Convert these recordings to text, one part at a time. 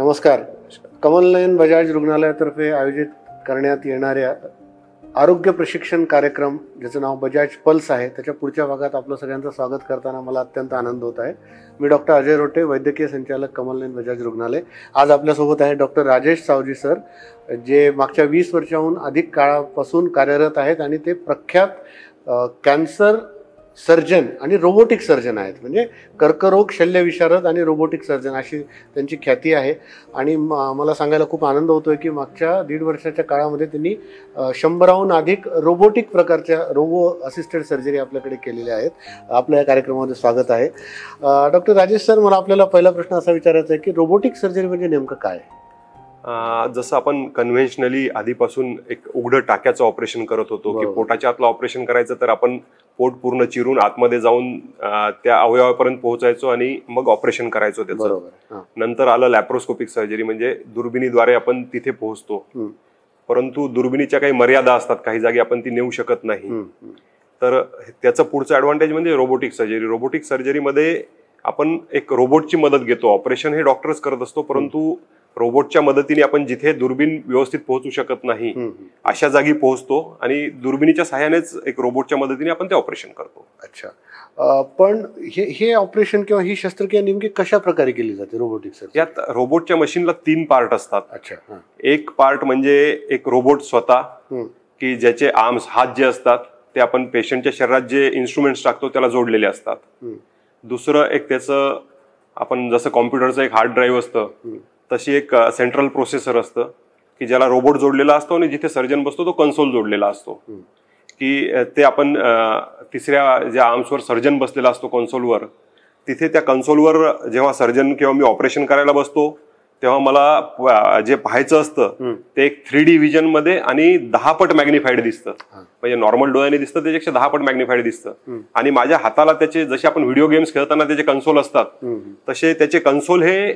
नमस्कार. कमलनयन बजाज रुग्णालयातर्फे आयोजित करण्यात येणाऱ्या आरोग्य प्रशिक्षण कार्यक्रम ज्याचं नाव बजाज पल्स आहे त्याच्या पुढच्या भागात आपलं सगळ्यांचं स्वागत करताना मला अत्यंत आनंद होत आहे. मी डॉक्टर अजय रोटे, वैद्यकीय संचालक कमलनयन बजाज रुग्णालय. आज आपल्यासोबत आहे डॉक्टर राजेश सावजी सर, जे मागच्या 20 वर्षाहून अधिक काळापासून कार्यरत आहेत आणि ते प्रख्यात कॅन्सर सर्जन आणि रोबोटिक सर्जन आहेत. म्हणजे कर्करोग शल्यविशारद आणि रोबोटिक सर्जन अशी त्यांची ख्याती आहे. आणि मला सांगायला खूप आनंद होतो आहे की मागच्या 1.5 वर्षाच्या काळामध्ये त्यांनी 100हून अधिक रोबोटिक प्रकारच्या रोबो असिस्टेड सर्जरी आपल्याकडे केलेल्या आहेत. आपल्या या कार्यक्रमामध्ये स्वागत आहे. डॉक्टर राजेश सर, मला आपल्याला पहिला प्रश्न असा विचारायचा आहे की रोबोटिक सर्जरी म्हणजे नेमकं काय? जसं आपण कन्व्हेन्शनली आधीपासून एक उघडं टाक्याचं ऑपरेशन करत होतो की पोटाच्या आतलं ऑपरेशन करायचं तर आपण पोट पूर्ण चिरून आतमध्ये जाऊन त्या अवयवापर्यंत पोहोचायचो आणि मग ऑपरेशन करायचो त्याचं. नंतर आलं लॅप्रोस्कोपिक सर्जरी, म्हणजे दुर्बिणीद्वारे आपण तिथे पोहोचतो. परंतु दुर्बिणीच्या काही मर्यादा असतात, काही जागी आपण ती नेऊ शकत नाही. तर त्याचं पुढचं ऍडव्हान्टेज म्हणजे रोबोटिक सर्जरी. रोबोटिक सर्जरीमध्ये आपण एक रोबोटची मदत घेतो. ऑपरेशन हे डॉक्टरच करत असतो, परंतु रोबोटच्या मदतीने आपण जिथे दुर्बीण व्यवस्थित पोहोचू शकत नाही अशा जागी पोहोचतो आणि दुर्बिणीच्या सहाय्यानेच एक रोबोटच्या मदतीने आपण ते ऑपरेशन करतो. अच्छा, पण हे ऑपरेशन किंवा ही शस्त्रक्रिया नेमकी कशा प्रकारे केली जाते रोबोटिक सर्जरी? यात रोबोटच्या मशीनला 3 पार्ट असतात. अच्छा. एक पार्ट म्हणजे एक रोबोट स्वतः, की ज्याचे आर्म्स, हात जे असतात ते आपण पेशंटच्या शरीरात जे इन्स्ट्रुमेंट्स टाकतो त्याला जोडलेले असतात. दुसरं एक त्याचं, आपण जसं कॉम्प्युटरचं एक हार्ड ड्राईव्ह असतं तशी एक सेंट्रल प्रोसेसर असतं की ज्याला रोबोट जोडलेला असतो आणि जिथे सर्जन बसतो तो कन्सोल जोडलेला असतो. की ते आपण तिसऱ्या ज्या आर्म्सवर सर्जन बसलेला असतो कन्सोलवर, तिथे त्या कन्सोलवर जेव्हा सर्जन किंवा मी ऑपरेशन करायला बसतो तेव्हा मला जे पाहायचं असतं ते एक 3D व्हिजन मध्ये आणि 10 पट मॅग्निफाईड दिसतं. म्हणजे नॉर्मल डोळ्याने दिसतं त्याच्यापेक्षा 10 पट मॅग्निफाईड दिसतं. आणि माझ्या हाताला त्याचे, जसे आपण व्हिडिओ गेम्स खेळताना त्याचे कन्सोल असतात तसे त्याचे कन्सोल हे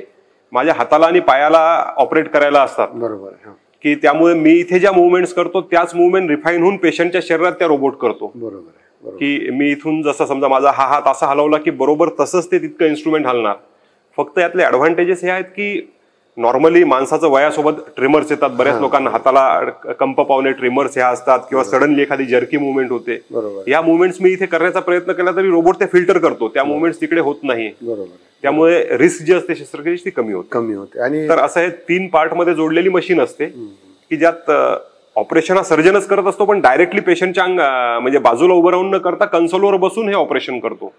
माझ्या हाताला आणि पायाला ऑपरेट करायला असतात. बरोबर. की त्यामुळे मी इथे ज्या मुवमेंट्स करतो त्याच मुवमेंट रिफाईन होऊन पेशंटच्या शरीरात त्या रोबोट करतो. बरोबर. की मी इथून जसं समजा माझा हा हात असा हलवला की बरोबर तसंच ते तितकं इन्स्ट्रुमेंट हलणार. फक्त यातले ऍडव्हान्टेजेस हे आहेत की नॉर्मली माणसाचं वयासोबत ट्रिमर्स येतात. बऱ्याच लोकांना हाताला कंप पावणे ट्रिमर्स ह्या असतात किंवा सडनली एखादी जर्की मुवमेंट होते. या मुवमेंट्स मी इथे करण्याचा प्रयत्न केला तरी रोबोट ते फिल्टर करतो, त्या मुवमेंट्स तिकडे होत नाही. त्यामुळे रिस्क जी असते शस्त्रक्रियेची ती कमी होते. आणि तर असं हे 3 पार्ट मध्ये जोडलेली मशीन असते की ज्यात ऑपरेशन हा सर्जनच करत असतो, पण डायरेक्टली पेशंटच्या म्हणजे बाजूला उभं राहून न करता कन्सोलवर बसून हे ऑपरेशन करतो.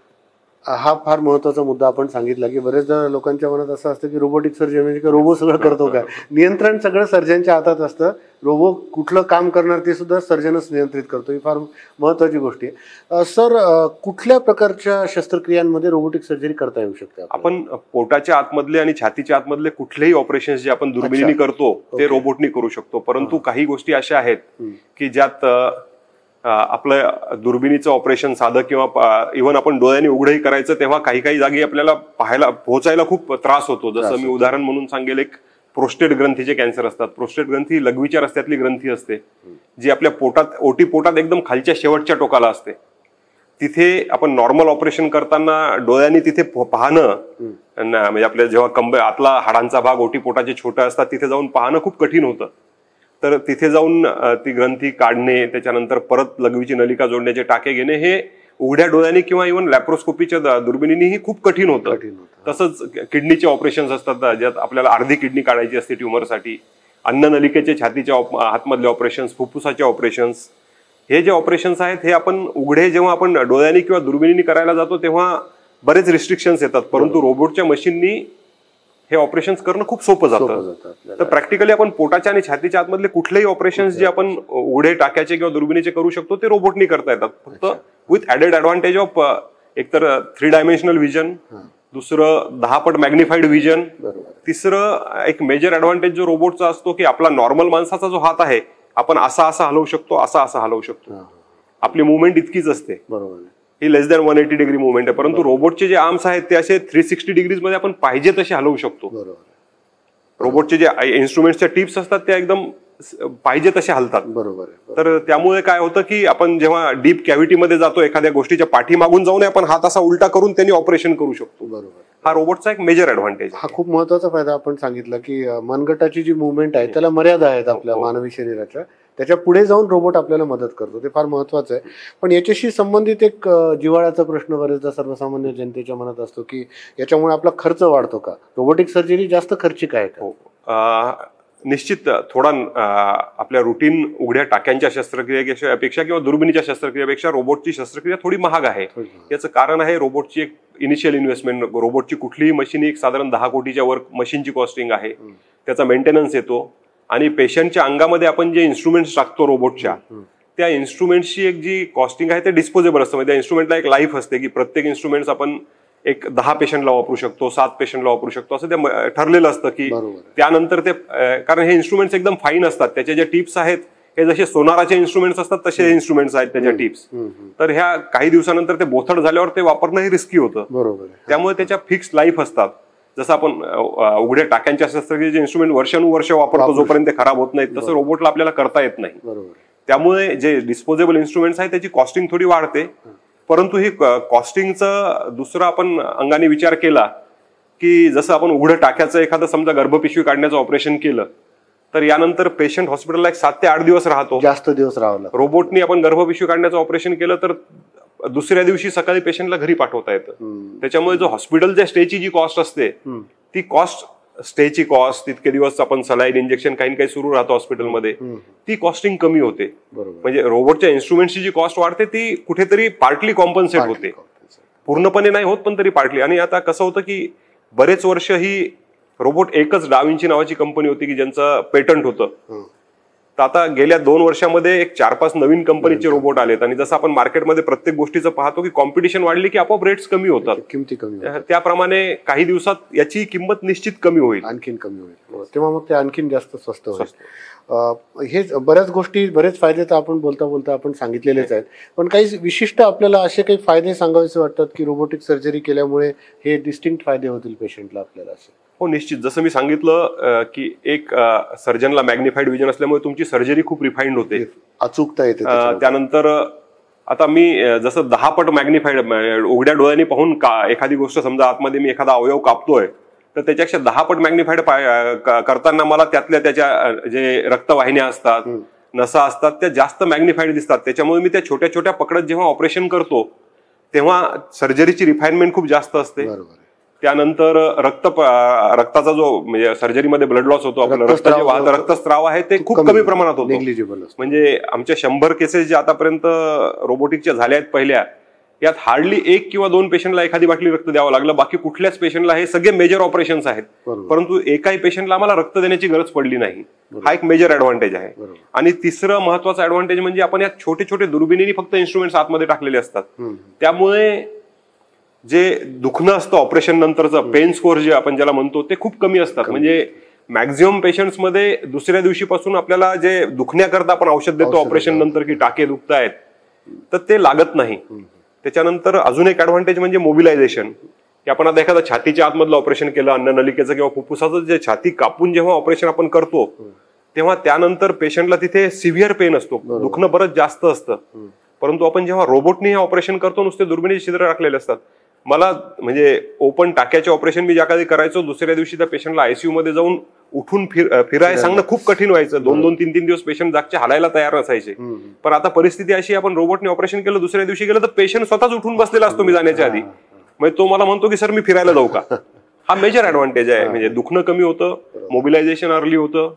हा फार महत्वाचा मुद्दा आपण सांगितला की बरेचदा लोकांच्या मनात असं असतं की रोबोटिक सर्जन म्हणजे रोबो सगळं करतो का? नियंत्रण सगळं सर्जनच्या हातात असतं. रोबो कुठलं काम करणार ते सुद्धा सर्जनच नियंत्रित करतो. ही फार महत्वाची गोष्ट आहे. सर, कुठल्या प्रकारच्या शस्त्रक्रियांमध्ये रोबोटिक सर्जरी करता येऊ शकते? आपण पोटाच्या आतमधले आणि छातीच्या आतमधले कुठलेही ऑपरेशन जे आपण दुर्बिणीने करतो ते रोबोटनी करू शकतो. परंतु काही गोष्टी अशा आहेत की ज्यात आपलं दुर्बिणीचं ऑपरेशन साधं किंवा इव्हन आपण डोळ्यांनी उघडही करायचं तेव्हा काही काही जागी आपल्याला पोहोचायला खूप त्रास होतो. जसं मी उदाहरण म्हणून सांगेल, एक प्रोस्टेट ग्रंथीचे कॅन्सर असतात. प्रोस्टेट ग्रंथी लघवीच्या रस्त्यातली ग्रंथी असते जी आपल्या पोटात, ओटी पोटात एकदम खालच्या शेवटच्या टोकाला असते. तिथे आपण नॉर्मल ऑपरेशन करताना डोळ्यांनी तिथे पाहणं, म्हणजे आपल्या जेव्हा आतला हाडांचा भाग, ओटी पोटाचे छोटे असतात, तिथे जाऊन पाहणं खूप कठीण होतं. तर तिथे जाऊन ती ग्रंथी काढणे, त्याच्यानंतर परत लघवीची नलिका जोडण्याचे टाके घेणे हे उघड्या डोळ्यांनी किंवा इव्हन लॅप्रोस्कोपीच्या दुर्बिणीनेही खूप कठीण होतं. तसंच किडनीचे ऑपरेशन्स असतात ज्यात आपल्याला अर्धी किडनी काढायची असते ट्युमरसाठी. अन्ननलिकेचे छातीच्या आतमधले ऑपरेशन्स, फुफ्फुसाचे ऑपरेशन्स, हे जे ऑपरेशन्स आहेत हे आपण उघडे जेव्हा आपण डोळ्यांनी किंवा दुर्बिणीने करायला जातो तेव्हा बरेच रिस्ट्रिक्शन्स येतात. परंतु रोबोटच्या मशीननी हे ऑपरेशन करणं खूप सोपं जातं. तर प्रॅक्टिकली आपण पोटाच्या आणि छातीच्या आतमधले कुठलेही ऑपरेशन्स जे आपण उघडे टाक्याचे किंवा दुर्बिणीचे करू शकतो ते रोबोटनी करता येतात. फक्त विथ ऍडेड ऍडव्हान्टेज ऑफ एकतर 3 डायमेन्शनल व्हिजन, दुसरं 10 पट मॅग्निफाईड व्हिजन, तिसरं एक मेजर ऍडव्हान्टेज जो रोबोटचा असतो की आपला नॉर्मल माणसाचा जो हात आहे आपण असा हलवू शकतो, असा हलवू शकतो. आपली मुवमेंट इतकीच असते. बरोबर. ही लेस दॅन 180 डिग्री मुवमेंट आहे. परंतु रोबोटचे जे आर्म्स आहेत ते असे 360 डिग्रीज मध्ये आपण पाहिजे तसे हलवू शकतो. रोबोटचे जे इन्स्ट्रुमेंटच्या टिप्स असतात त्या एकदम पाहिजे तसे हलतात. बरोबर. तर त्यामुळे काय होतं की आपण जेव्हा डीप कॅव्हिटीमध्ये जातो एखाद्या गोष्टीच्या पाठीमागून जाऊन आपण हात असा उलटा करून त्यांनी ऑपरेशन करू शकतो. बरोबर. हा रोबोटचा एक मेजर ऍडव्हान्टेज हा खूप महत्वाचा फायदा आपण सांगितला की मनगटाची जी मुवमेंट आहे त्याला मर्यादा आहेत आपल्या मानवी शरीराच्या, त्याच्या पुढे जाऊन रोबोट आपल्याला मदत करतो, ते फार महत्वाचं आहे. पण याच्याशी संबंधित एक जिव्हाळ्याचा प्रश्न बरेचदा सर्वसामान्य जनतेच्या मनात असतो की याच्यामुळे आपला खर्च वाढतो का, रोबोटिक सर्जरी जास्त खर्चिक आहे का? निश्चित थोडा आपल्या रुटीन उघड्या टाक्यांच्या शस्त्रक्रियेपेक्षा किंवा दुर्बिणीच्या शस्त्रक्रियेपेक्षा रोबोटची शस्त्रक्रिया थोडी महाग आहे. याचं कारण आहे रोबोटची एक इनिशियल इन्व्हेस्टमेंट. रोबोटची कुठलीही मशीन एक साधारण 10 कोटीच्या वर मशीनची कॉस्टिंग आहे, त्याचा मेंटेनन्स येतो आणि पेशंटच्या अंगामध्ये आपण जे इन्स्ट्रुमेंट्स टाकतो रोबोटच्या, त्या इन्स्ट्रुमेंट्सची एक जी कॉस्टिंग आहे ते डिस्पोजेबल असतं. म्हणजे त्या इन्स्ट्रुमेंटला एक लाईफ असते की प्रत्येक इन्स्ट्रुमेंट्स आपण एक 10 पेशंटला वापरू शकतो, 7 पेशंटला वापरू शकतो, असं ते ठरलेलं असतं की त्यानंतर ते, कारण हे इन्स्ट्रुमेंट्स एकदम फाईन असतात, त्याचे जे टिप्स आहेत हे जसे सोनाराचे इन्स्ट्रुमेंट्स असतात तसे इन्स्ट्रुमेंट्स आहेत त्याच्या टिप्स. तर ह्या काही दिवसानंतर ते बोथड झाल्यावर ते वापरणं हे रिस्की होतं. बरोबर. त्यामुळे त्याच्या फिक्स लाईफ असतात. जसं आपण उघड्या टाक्यांच्या शस्त्रक्रियेचे इन्स्ट्रुमेंट वर्षानुवर्ष वापरतो जोपर्यंत ते खराब होत नाहीत, तसं रोबोटला आपल्याला करता येत नाही. त्यामुळे जे डिस्पोजेबल इन्स्ट्रुमेंट्स आहेत त्याची कॉस्टिंग थोडी वाढते. परंतु ही कॉस्टिंगचा दुसरा आपण अंगाने विचार केला की जसं आपण उघड्या टाक्याचं एखादं समजा गर्भपिशवी काढण्याचं ऑपरेशन केलं तर यानंतर पेशंट हॉस्पिटलला एक 7 ते 8 दिवस राहतो, जास्त दिवस राहावं. रोबोटनी आपण गर्भपिशवी काढण्याचं ऑपरेशन केलं तर दुसऱ्या दिवशी सकाळी पेशंटला घरी पाठवता येतं. त्याच्यामुळे जो हॉस्पिटलच्या स्टेची जी कॉस्ट असते ती कॉस्ट, स्टेची कॉस्ट, तितके दिवस आपण सलाईन इंजेक्शन काही सुरू राहतो हॉस्पिटलमध्ये, ती कॉस्टिंग कमी होते. म्हणजे रोबोटच्या इन्स्ट्रुमेंटची जी कॉस्ट वाढते ती कुठेतरी पार्टली कॉम्पन्सेट होते, पूर्णपणे नाही होत पण तरी पार्टली. आणि आता कसं होतं की बरेच वर्ष ही रोबोट एकच डाविंची नावाची कंपनी होती की ज्यांचं पेटंट होतं. तर आता गेल्या 2 वर्षामध्ये एक 4-5 नवीन कंपनीचे रोबोट आलेत आणि जसं आपण मार्केटमध्ये प्रत्येक गोष्टीचं पाहतो की कॉम्पिटिशन वाढली की आपोआप रेट्स कमी होतात, किमती कमी होतात. त्याप्रमाणे काही दिवसात याची किंमत निश्चित कमी होईल, आणखीन कमी होईल, तेव्हा मग ते आणखीन जास्त स्वस्त होईल. हे बऱ्याच गोष्टी, बरेच फायदे तर आपण बोलता बोलता आपण सांगितलेलेच आहेत. पण काही विशिष्ट आपल्याला असे काही फायदे सांगावेसे वाटतात की रोबोटिक सर्जरी केल्यामुळे हे डिस्टिंक्ट फायदे होतील पेशंटला आपल्याला असे? हो निश्चित. जसं मी सांगितलं की एक सर्जनला मॅग्निफाईड विजन असल्यामुळे तुमची सर्जरी खूप रिफाईंड होते, अचूकता येते. त्यानंतर आता मी जसं 10 पट मॅग्निफाईड उघड्या डोळ्यांनी पाहून एखादी गोष्ट समजा आतमध्ये मी एखादा अवयव कापतोय तर त्याच्यापेक्षा 10 पट मॅग्निफाईड करताना मला त्याच्या जे रक्तवाहिन्या असतात, नसा असतात, त्या जास्त मॅग्निफाईड दिसतात. त्याच्यामुळे मी त्या छोट्या छोट्या पकडत जेव्हा ऑपरेशन करतो तेव्हा सर्जरीची रिफाईनमेंट खूप जास्त असते. त्यानंतर रक्ताचा जो म्हणजे सर्जरीमध्ये ब्लड लॉस होतो, आपलं रक्तस्राव आहे ते खूप कमी प्रमाणात होतो. म्हणजे आमच्या 100 केसेस जे आतापर्यंत रोबोटिकच्या झाल्या आहेत पहिल्या, यात हार्डली 1 किंवा 2 पेशंटला एखादी बाटली रक्त द्यावं लागलं. बाकी कुठल्याच पेशंटला, हे सगळे मेजर ऑपरेशन्स आहेत, परंतु एकाही पेशंटला आम्हाला रक्त देण्याची गरज पडली नाही. हा एक मेजर ऍडव्हान्टेज आहे. आणि तिसरं महत्वाचं ऍडव्हान्टेज म्हणजे आपण यात छोटे छोटे दुर्बिणीने फक्त इन्स्ट्रुमेंट्स आतमध्ये टाकलेले असतात, त्यामुळे जे दुखणं असतं ऑपरेशन नंतरचं पेन स्कोर जे आपण ज्याला म्हणतो ते खूप कमी असतात. म्हणजे मॅक्झिमम पेशंट्समध्ये दुसऱ्या दिवशीपासून आपल्याला जे दुखण्याकरता आपण औषध देतो ऑपरेशन नंतर की टाके दुखतायत, तर ते लागत नाही. त्याच्यानंतर अजून एक ऍडव्हान्टेज म्हणजे मोबिलायझेशन, की आपण आता एखादा छातीच्या आतमधलं ऑपरेशन केलं, अन्ननलिकेचं किंवा फुफ्फुसाचं, जे छाती कापून जेव्हा ऑपरेशन आपण करतो तेव्हा त्यानंतर पेशंटला तिथे सिव्हिअर पेन असतो, दुखणं बरंच जास्त असतं. परंतु आपण जेव्हा रोबोटने हे ऑपरेशन करतो नुसते दुर्बिणीचे छिद्र टाकलेले असतात. मला म्हणजे ओपन टाक्याचे ऑपरेशन मी ज्या कधी करायचो, दुसऱ्या दिवशी त्या पेशंटला आयसीयू मध्ये जाऊन उठून फिरायला सांगणं खूप कठीण व्हायचं. 2-2, 3-3 दिवस पेशंट जागचे हालायला तयार नसायचे. पण आता परिस्थिती अशी, आपण रोबोटने ऑपरेशन केलं, दुसऱ्या दिवशी गेलं तर पेशंट स्वतःच उठून बसलेला असतो मी जाण्याच्या आधी. म्हणजे तो मला म्हणतो की सर मी फिरायला जाऊ का. हा मेजर ऍडव्हान्टेज आहे. म्हणजे दुखणं कमी होतं, मोबिलायझेशन अर्ली होतं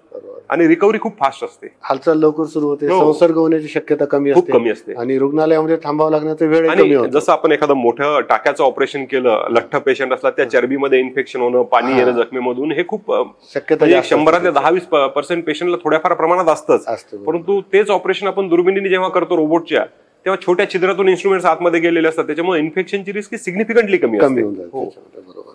आणि रिकव्हरी खूप फास्ट असते. हालचाल लवकर सुरू होते, संसर्ग होण्याची शक्यता खूप कमी असते आणि रुग्णालयामध्ये थांबावं लागण्याचा वेळ कमी होतो. जसं आपण एखादं मोठं टाक्याचं ऑपरेशन केलं, लठ्ठ पेशंट असला, त्या चरबीमध्ये इन्फेक्शन होणं, पाणी येणं जखमेमधून, हे खूप शक्यता 100 ते 10-20% पेशंटला थोड्याफार प्रमाणात असतंच. परंतु तेच ऑपरेशन आपण दुर्बिणीने जेव्हा करतो रोबोटच्या, तेव्हा छोट्या छिद्रातून इन्स्ट्रुमेंट्स आतमध्ये गेलेले असतात, त्याच्यामुळे इन्फेक्शनची रिस्क सिग्निफिकंटली कमी होऊन जाते. बरोबर.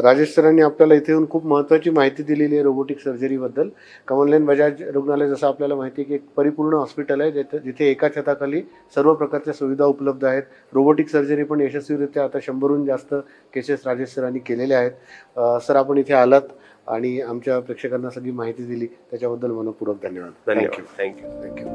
राजेश सरांनी आपल्याला इथे येऊन खूप महत्त्वाची माहिती दिलेली आहे रोबोटिक सर्जरीबद्दल. कमलनयन बजाज रुग्णालय जसं आपल्याला माहिती आहे की एक परिपूर्ण हॉस्पिटल आहे, जिथे एका छताखाली सर्व प्रकारच्या सुविधा उपलब्ध आहेत. रोबोटिक सर्जरी पण यशस्वीरित्या आता 100हून जास्त केसेस राजेश सरांनी केलेल्या आहेत. सर, आपण इथे आलात आणि आमच्या प्रेक्षकांना सगळी माहिती दिली त्याच्याबद्दल मनपूर्वक धन्यवाद. थँक्यू.